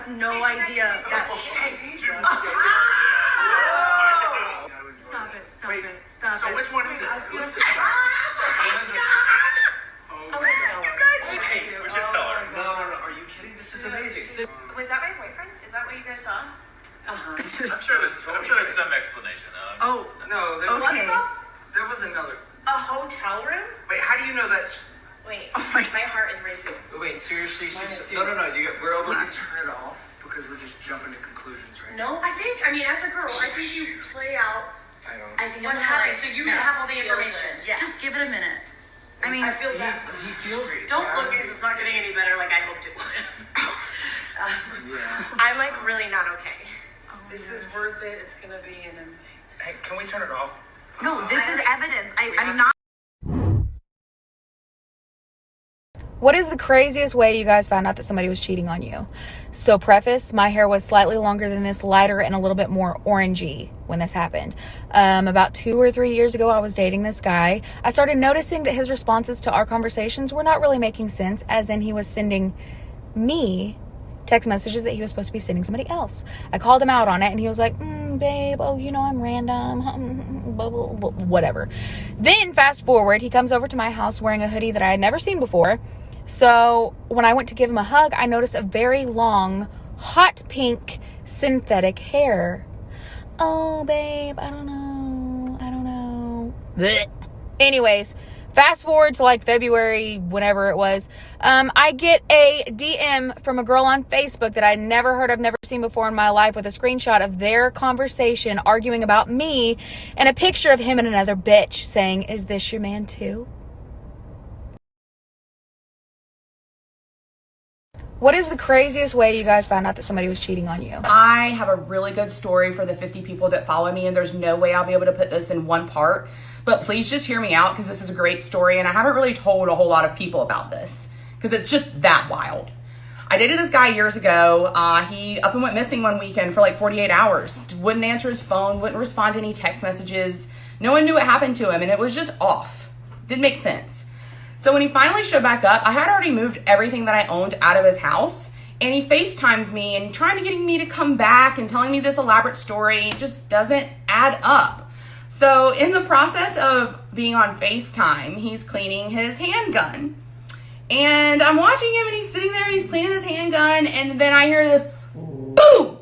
has no idea that. Stop it. So which one is it? Hey, we should tell her. No. Are you kidding? This is amazing. Was that my boyfriend? Is that what you guys saw? I'm sure there's some explanation. Oh, No, there was another. a hotel room? Wait, how do you know that's... Wait, Oh my my heart is racing. Wait, seriously? Minus No. two. We're over to turn it off because we're just jumping to conclusions right now. No, I mean, as a girl, I think you play out I think what's I'm happening, like, so you can have all the feel information. good. Yeah. Just give it a minute. I mean, I feel that. He feels... don't look as it's not getting any better like I hoped it would. Yeah. I'm like really not okay. This is worth it. It's gonna be an amazing. Hey, can we turn it off? No, this is evidence. I'm not. What is the craziest way you guys found out that somebody was cheating on you? So preface, my hair was slightly longer than this, lighter, and a little bit more orangey when this happened. About 2 or 3 years ago, I was dating this guy. I started noticing that his responses to our conversations were not really making sense, as in he was sending me text messages that he was supposed to be sending somebody else. I called him out on it, and he was like, babe, I'm random, whatever. Then fast forward, he comes over to my house wearing a hoodie that I had never seen before. So when I went to give him a hug, I noticed a very long, hot pink synthetic hair. Oh, babe, I don't know. Blech. Anyways, fast forward to like February, whenever it was, I get a DM from a girl on Facebook that I'd never heard of, never seen before in my life, with a screenshot of their conversation arguing about me and a picture of him and another bitch saying, "Is this your man too?" What is the craziest way you guys found out that somebody was cheating on you? I have a really good story for the 50 people that follow me, and there's no way I'll be able to put this in one part, but please just hear me out because this is a great story, and I haven't really told a whole lot of people about this because it's just that wild. I dated this guy years ago. He up and went missing one weekend for like 48 hours. Wouldn't answer his phone, wouldn't respond to any text messages. No one knew what happened to him, and it was just off. Didn't make sense. So when he finally showed back up, I had already moved everything that I owned out of his house, and he FaceTimes me and trying to get me to come back and telling me this elaborate story. It just doesn't add up. So in the process of being on FaceTime, he's cleaning his handgun. And I'm watching him, and he's sitting there and he's cleaning his handgun, and then I hear this boom.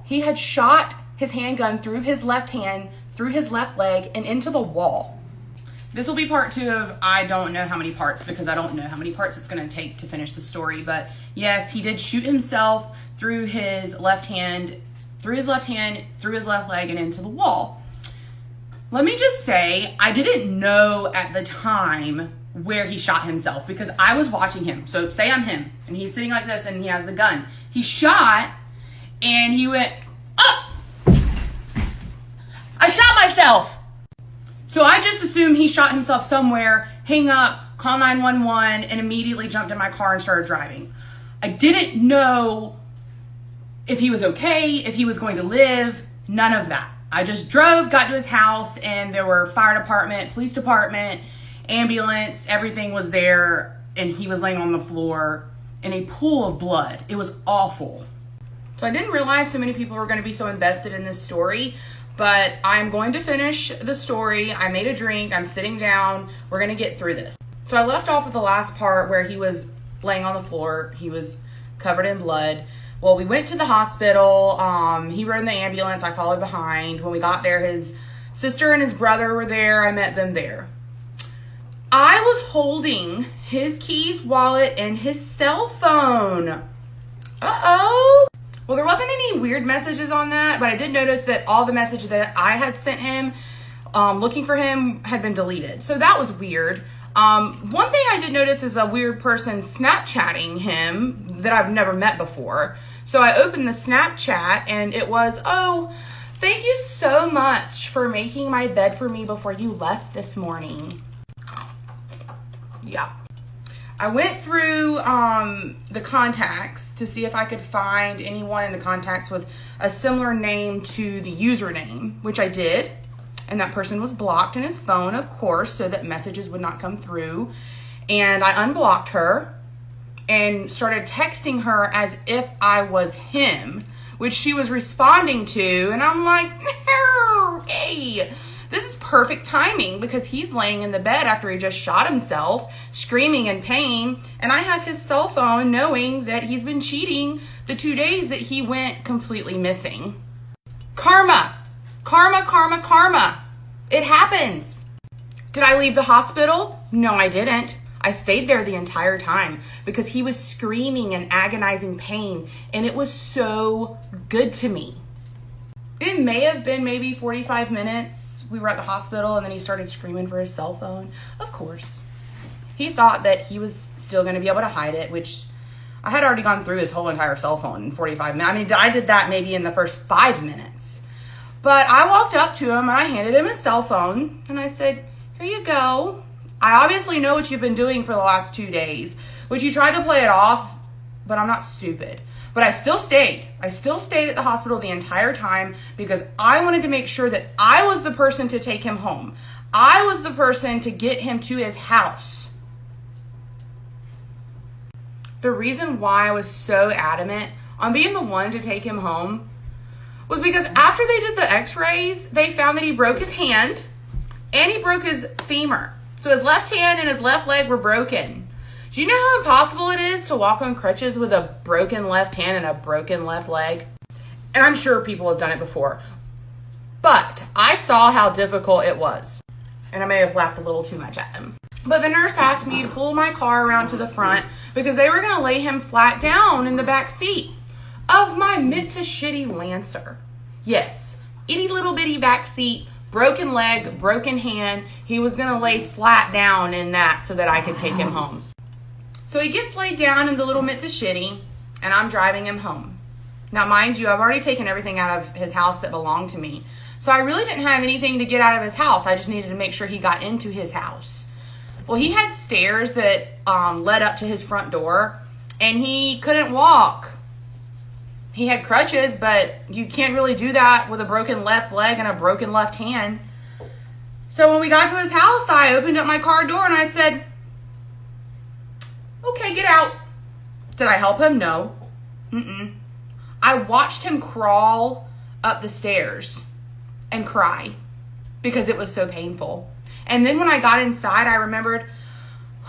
He had shot his handgun through his left hand, through his left leg, and into the wall. This will be part 2 of I don't know how many parts, because I don't know how many parts it's going to take to finish the story. But yes, he did shoot himself through his left hand, through his left leg, and into the wall. Let me just say, I didn't know at the time where he shot himself because I was watching him. So say I'm him, and he's sitting like this, and he has the gun. He shot, and he went, "Up! I shot myself!" So I just assumed he shot himself somewhere, hang up, call 911, and immediately jumped in my car and started driving. I didn't know if he was okay, if he was going to live, none of that. I just drove, got to his house, and there were fire department, police department, ambulance, everything was there, and he was laying on the floor in a pool of blood. It was awful. So I didn't realize so many people were going to be so invested in this story. But I'm going to finish the story. I made a drink. I'm sitting down. We're going to get through this. So I left off with the last part where he was laying on the floor. He was covered in blood. Well, we went to the hospital. He rode in the ambulance. I followed behind. When we got there, his sister and his brother were there. I met them there. I was holding his keys, wallet, and his cell phone. Uh-oh. Well, there wasn't any weird messages on that, but I did notice that all the messages that I had sent him looking for him had been deleted. So that was weird. One thing I did notice is a weird person Snapchatting him that I've never met before. So I opened the Snapchat, and it was, "Oh, thank you so much for making my bed for me before you left this morning." Yeah. I went through the contacts to see if I could find anyone in the contacts with a similar name to the username, which I did. And that person was blocked in his phone, of course, so that messages would not come through. And I unblocked her. and started texting her as if I was him, which she was responding to. And I'm like, okay, this is perfect timing because he's laying in the bed after he just shot himself, screaming in pain. And I have his cell phone knowing that he's been cheating the 2 days that he went completely missing. Karma, karma, karma, karma. It happens. Did I leave the hospital? No, I didn't. I stayed there the entire time because he was screaming in agonizing pain, and it was so good to me. It may have been maybe 45 minutes. We were at the hospital, and then he started screaming for his cell phone. Of course. He thought that he was still going to be able to hide it, which I had already gone through his whole entire cell phone in 45 minutes. I mean, I did that maybe in the first 5 minutes. But I walked up to him, and I handed him his cell phone, and I said, here you go. I obviously know what you've been doing for the last 2 days, which you tried to play it off, but I'm not stupid. But I still stayed. I still stayed at the hospital the entire time because I wanted to make sure that I was the person to take him home. I was the person to get him to his house. The reason why I was so adamant on being the one to take him home was because after they did the x-rays, they found that he broke his hand and he broke his femur. So his left hand and his left leg were broken. Do you know how impossible it is to walk on crutches with a broken left hand and a broken left leg? And I'm sure people have done it before. But I saw how difficult it was. And I may have laughed a little too much at him. But the nurse asked me to pull my car around to the front because they were going to lay him flat down in the back seat of my Mitsubishi Lancer. Yes, itty little bitty back seat. Broken leg, broken hand. He was going to lay flat down in that so that I could take him home. So he gets laid down in the little Mitsubishi, and I'm driving him home. Now, mind you, I've already taken everything out of his house that belonged to me. So I really didn't have anything to get out of his house. I just needed to make sure he got into his house. Well, he had stairs that led up to his front door, and he couldn't walk. He had crutches, but you can't really do that with a broken left leg and a broken left hand. So when we got to his house, I opened up my car door and I said, okay, get out. Did I help him? No. I watched him crawl up the stairs and cry because it was so painful. And then when I got inside, I remembered,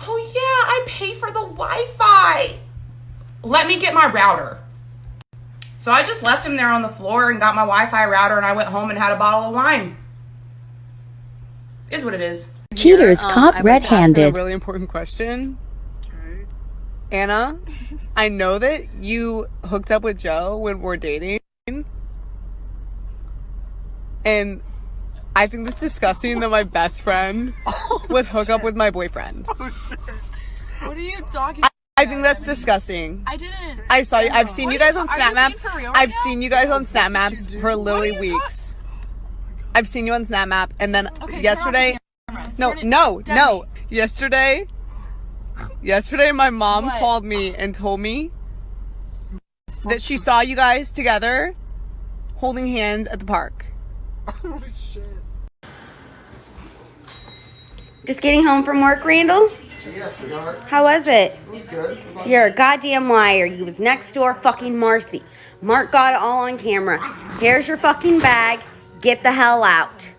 oh yeah, I pay for the Wi-Fi. Let me get my router. So I just left him there on the floor and got my Wi-Fi router, and I went home and had a bottle of wine. Is what it is. Cheaters caught red-handed. A really important question. Okay. Anna, I know that you hooked up with Joe when we're dating. And I think that's disgusting that my best friend would hook up with my boyfriend. Oh, shit. What are you talking about? I think that's disgusting. I didn't. I saw you. I've seen you guys on Are Snap you Maps. being for real I've right seen you guys on Snap Maps for literally What are you weeks. I've seen you on Snap Map, and then Okay, yesterday. No. Yesterday, my mom What? called me and told me that she saw you guys together holding hands at the park. Oh, shit. Just getting home from work, Randall? Yeah, sweetheart. How was it? It was good. What about You're a goddamn liar. You was next door fucking Marcy. Mark got it all on camera. Here's your fucking bag. Get the hell out.